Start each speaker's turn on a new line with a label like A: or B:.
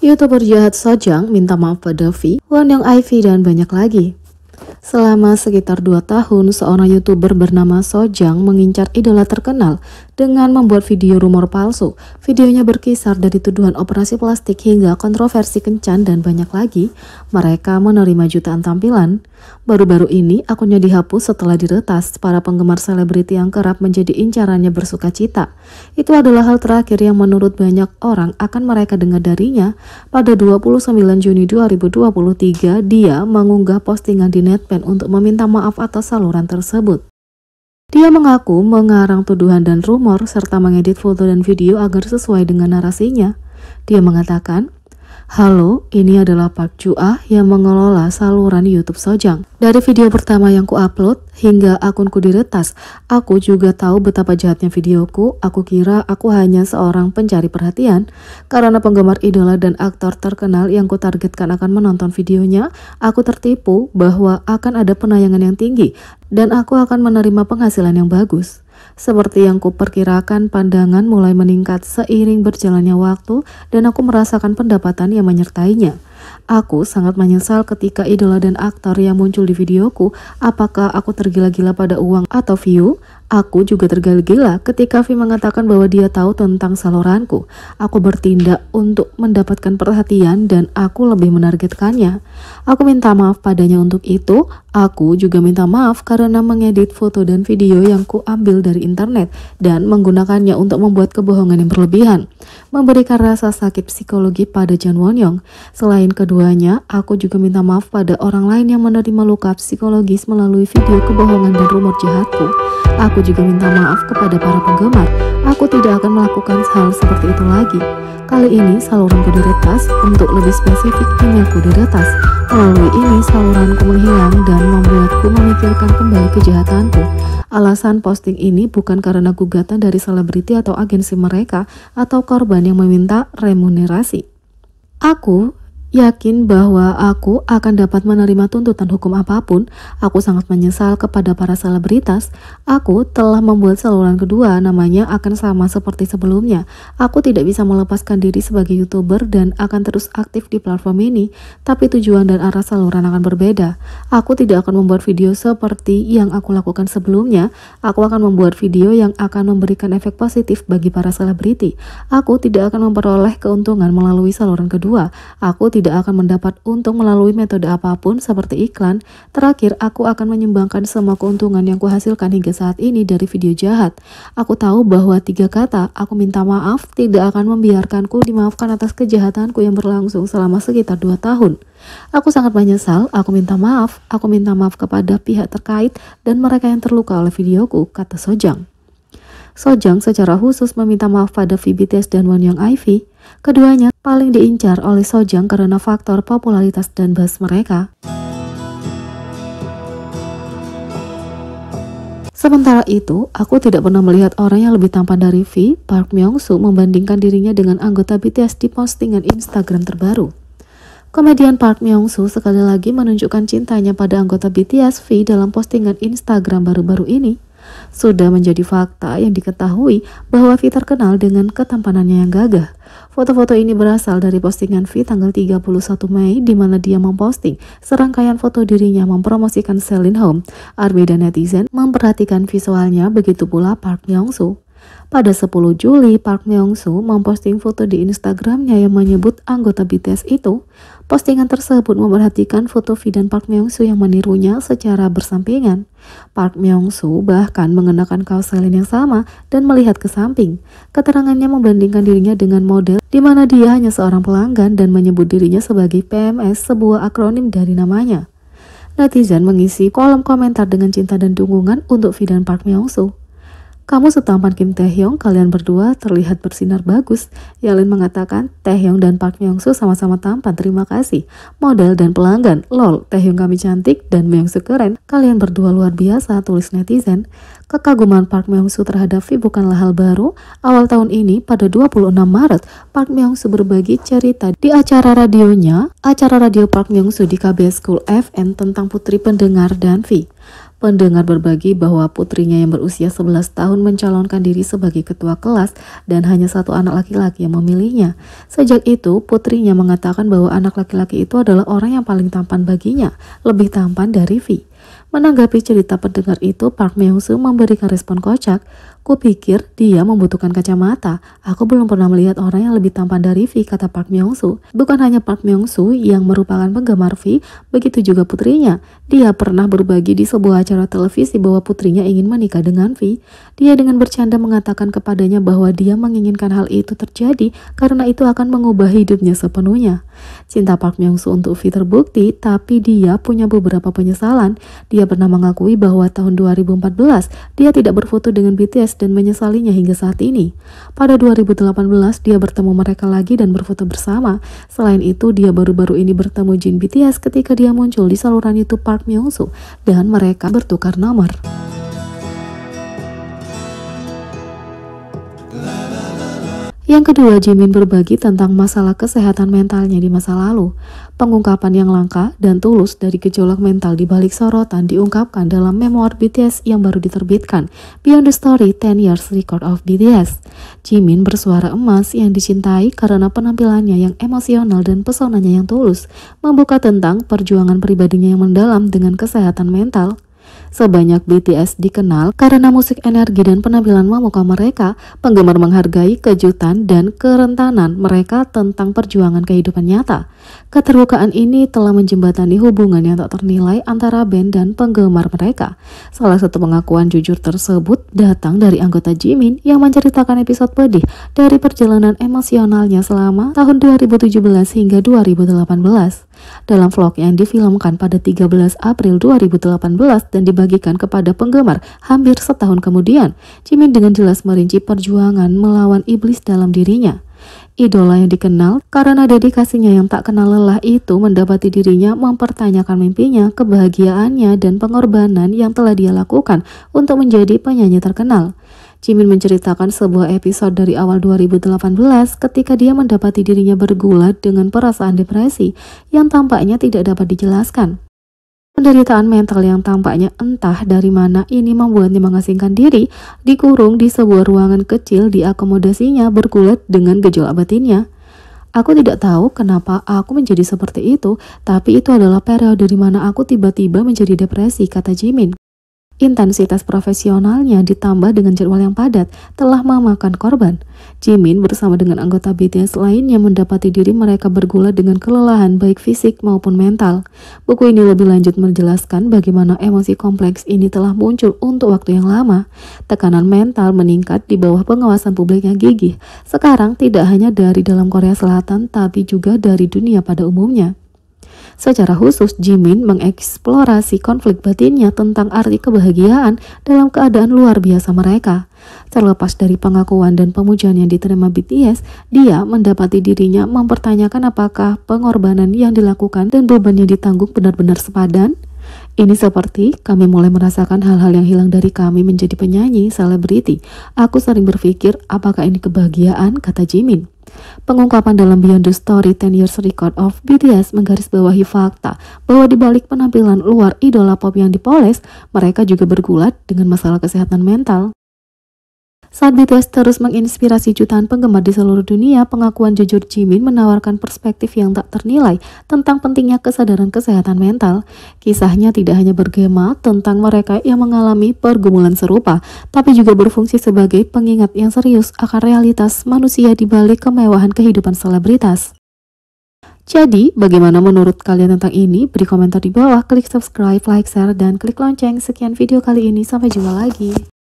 A: YouTuber jahat Sojang minta maaf pada V, Won Young Ivy, dan banyak lagi. Selama sekitar 2 tahun, seorang YouTuber bernama Sojang mengincar idola terkenal dengan membuat video rumor palsu. Videonya berkisar dari tuduhan operasi plastik hingga kontroversi kencan dan banyak lagi. Mereka menerima jutaan tampilan. Baru-baru ini akunnya dihapus setelah diretas. Para penggemar selebriti yang kerap menjadi incarannya bersuka cita. Itu adalah hal terakhir yang menurut banyak orang akan mereka dengar darinya. Pada 29 Juni 2023, dia mengunggah postingan di Netpen untuk meminta maaf atas saluran tersebut. Dia mengaku mengarang tuduhan dan rumor serta mengedit foto dan video agar sesuai dengan narasinya. Dia mengatakan, "Halo, ini adalah Park Ju-ah yang mengelola saluran YouTube Sojang. Dari video pertama yang ku-upload hingga akunku diretas, aku juga tahu betapa jahatnya videoku. Aku kira aku hanya seorang pencari perhatian. Karena penggemar idola dan aktor terkenal yang kutargetkan akan menonton videonya, aku tertipu bahwa akan ada penayangan yang tinggi dan aku akan menerima penghasilan yang bagus. Seperti yang kuperkirakan, pandangan mulai meningkat seiring berjalannya waktu dan aku merasakan pendapatan yang menyertainya. Aku sangat menyesal ketika idola dan aktor yang muncul di videoku. Apakah aku tergila-gila pada uang atau view? Aku juga tergila-gila ketika V mengatakan bahwa dia tahu tentang saluranku. Aku bertindak untuk mendapatkan perhatian dan aku lebih menargetkannya. Aku minta maaf padanya untuk itu. Aku juga minta maaf karena mengedit foto dan video yang kuambil dari internet dan menggunakannya untuk membuat kebohongan yang berlebihan, memberikan rasa sakit psikologi pada Jang Won-young. Selain keduanya, aku juga minta maaf pada orang lain yang menerima luka psikologis melalui video kebohongan dan rumor jahatku. Aku juga minta maaf kepada para penggemar. Aku tidak akan melakukan hal seperti itu lagi. Kali ini saluranku diretas, untuk lebih spesifik emailku diretas. Melalui ini saluranku menghilang dan membuatku memikirkan kembali kejahatanku. Alasan posting ini bukan karena gugatan dari selebriti atau agensi mereka atau korban yang meminta remunerasi. Aku yakin bahwa aku akan dapat menerima tuntutan hukum apapun. Aku sangat menyesal kepada para selebritas. Aku telah membuat saluran kedua, namanya akan sama seperti sebelumnya. Aku tidak bisa melepaskan diri sebagai YouTuber dan akan terus aktif di platform ini, tapi tujuan dan arah saluran akan berbeda. Aku tidak akan membuat video seperti yang aku lakukan sebelumnya. Aku akan membuat video yang akan memberikan efek positif bagi para selebriti. Aku tidak akan memperoleh keuntungan melalui saluran kedua. Aku tidak akan mendapat untung melalui metode apapun seperti iklan. Terakhir, aku akan menyumbangkan semua keuntungan yang kuhasilkan hingga saat ini dari video jahat. Aku tahu bahwa 3 kata, aku minta maaf, tidak akan membiarkanku dimaafkan atas kejahatanku yang berlangsung selama sekitar 2 tahun. Aku sangat menyesal, aku minta maaf kepada pihak terkait dan mereka yang terluka oleh videoku, kata Sojang. Sojang secara khusus meminta maaf pada V BTS dan Won Young Ivy. Keduanya paling diincar oleh Sojang karena faktor popularitas dan buzz mereka. Sementara itu, aku tidak pernah melihat orang yang lebih tampan dari V, Park Myung-soo, membandingkan dirinya dengan anggota BTS di postingan Instagram terbaru. Komedian Park Myung-soo sekali lagi menunjukkan cintanya pada anggota BTS V dalam postingan Instagram baru-baru ini. Sudah menjadi fakta yang diketahui bahwa V terkenal dengan ketampanannya yang gagah. Foto-foto ini berasal dari postingan V tanggal 31 Mei di mana dia memposting serangkaian foto dirinya mempromosikan Celine Home. Army dan netizen memperhatikan visualnya, begitu pula Park Myung-soo. Pada 10 Juli, Park Myung-soo memposting foto di Instagramnya yang menyebut anggota BTS itu. Postingan tersebut memperhatikan foto V dan Park Myung-soo yang menirunya secara bersampingan. Park Myung-soo bahkan mengenakan kaos Celine yang sama dan melihat ke samping. Keterangannya membandingkan dirinya dengan model, di mana dia hanya seorang pelanggan dan menyebut dirinya sebagai PMS, sebuah akronim dari namanya. Netizen mengisi kolom komentar dengan cinta dan dukungan untuk V dan Park Myung-soo. "Kamu setampan Kim Taehyung, kalian berdua terlihat bersinar bagus." Yalin mengatakan, "Taehyung dan Park Myung-soo sama-sama tampan, terima kasih. Model dan pelanggan, lol, Taehyung kami cantik dan Myung-soo keren. Kalian berdua luar biasa," tulis netizen. Kekaguman Park Myung-soo terhadap V bukanlah hal baru. Awal tahun ini, pada 26 Maret, Park Myung-soo berbagi cerita di acara radionya, acara radio Park Myung-soo di KBS School FM tentang putri pendengar dan V. Pendengar berbagi bahwa putrinya yang berusia 11 tahun mencalonkan diri sebagai ketua kelas dan hanya satu anak laki-laki yang memilihnya. Sejak itu, putrinya mengatakan bahwa anak laki-laki itu adalah orang yang paling tampan baginya, lebih tampan dari V. Menanggapi cerita pendengar itu, Park Myung-soo memberikan respon kocak. Kupikir dia membutuhkan kacamata. Aku belum pernah melihat orang yang lebih tampan dari V, kata Park Myung-soo. Bukan hanya Park Myung-soo yang merupakan penggemar V, begitu juga putrinya. Dia pernah berbagi di sebuah acara televisi bahwa putrinya ingin menikah dengan V. Dia dengan bercanda mengatakan kepadanya bahwa dia menginginkan hal itu terjadi karena itu akan mengubah hidupnya sepenuhnya. Cinta Park Myung-soo untuk V terbukti, tapi dia punya beberapa penyesalan. Dia pernah mengakui bahwa tahun 2014 dia tidak berfoto dengan BTS dan menyesalinya hingga saat ini. Pada 2018 dia bertemu mereka lagi dan berfoto bersama. Selain itu, dia baru-baru ini bertemu Jin BTS ketika dia muncul di saluran YouTube Park Myung-soo dan mereka bertukar nomor. Yang kedua, Jimin berbagi tentang masalah kesehatan mentalnya di masa lalu. Pengungkapan yang langka dan tulus dari gejolak mental di balik sorotan diungkapkan dalam memoir BTS yang baru diterbitkan, Beyond the Story 10 Years Record of BTS. Jimin bersuara emas yang dicintai karena penampilannya yang emosional dan pesonanya yang tulus, membuka tentang perjuangan pribadinya yang mendalam dengan kesehatan mental. Sebanyak BTS dikenal karena musik energi dan penampilan memukau mereka, penggemar menghargai kejutan dan kerentanan mereka tentang perjuangan kehidupan nyata. Keterbukaan ini telah menjembatani hubungan yang tak ternilai antara band dan penggemar mereka. Salah satu pengakuan jujur tersebut datang dari anggota Jimin yang menceritakan episode pedih dari perjalanan emosionalnya selama tahun 2017 hingga 2018. Dalam vlog yang difilmkan pada 13 April 2018 dan dibagikan kepada penggemar hampir setahun kemudian, Jimin dengan jelas merinci perjuangan melawan iblis dalam dirinya. Idola yang dikenal karena dedikasinya yang tak kenal lelah itu mendapati dirinya mempertanyakan mimpinya, kebahagiaannya, dan pengorbanan yang telah dia lakukan untuk menjadi penyanyi terkenal. Jimin menceritakan sebuah episode dari awal 2018 ketika dia mendapati dirinya bergulat dengan perasaan depresi yang tampaknya tidak dapat dijelaskan. Penderitaan mental yang tampaknya entah dari mana ini membuatnya mengasingkan diri, dikurung di sebuah ruangan kecil diakomodasinya bergulat dengan gejolak batinnya. Aku tidak tahu kenapa aku menjadi seperti itu, tapi itu adalah periode di mana aku tiba-tiba menjadi depresi, kata Jimin. Intensitas profesionalnya ditambah dengan jadwal yang padat telah memakan korban. Jimin bersama dengan anggota BTS lainnya mendapati diri mereka bergulat dengan kelelahan baik fisik maupun mental. Buku ini lebih lanjut menjelaskan bagaimana emosi kompleks ini telah muncul untuk waktu yang lama. Tekanan mental meningkat di bawah pengawasan publik yang gigih. Sekarang tidak hanya dari dalam Korea Selatan tapi juga dari dunia pada umumnya. Secara khusus, Jimin mengeksplorasi konflik batinnya tentang arti kebahagiaan dalam keadaan luar biasa mereka. Terlepas dari pengakuan dan pemujaan yang diterima BTS, dia mendapati dirinya mempertanyakan apakah pengorbanan yang dilakukan dan beban yang ditanggung benar-benar sepadan. Ini seperti kami mulai merasakan hal-hal yang hilang dari kami menjadi penyanyi, selebriti. Aku sering berpikir, apakah ini kebahagiaan, kata Jimin. Pengungkapan dalam Beyond the Story 10 Years Record of BTS menggarisbawahi fakta bahwa di balik penampilan luar idola pop yang dipoles, mereka juga bergulat dengan masalah kesehatan mental. Saat BTS terus menginspirasi jutaan penggemar di seluruh dunia, pengakuan jujur Jimin menawarkan perspektif yang tak ternilai tentang pentingnya kesadaran kesehatan mental. Kisahnya tidak hanya bergema tentang mereka yang mengalami pergumulan serupa, tapi juga berfungsi sebagai pengingat yang serius akan realitas manusia di balik kemewahan kehidupan selebritas. Jadi, bagaimana menurut kalian tentang ini? Beri komentar di bawah, klik subscribe, like, share, dan klik lonceng. Sekian video kali ini, sampai jumpa lagi.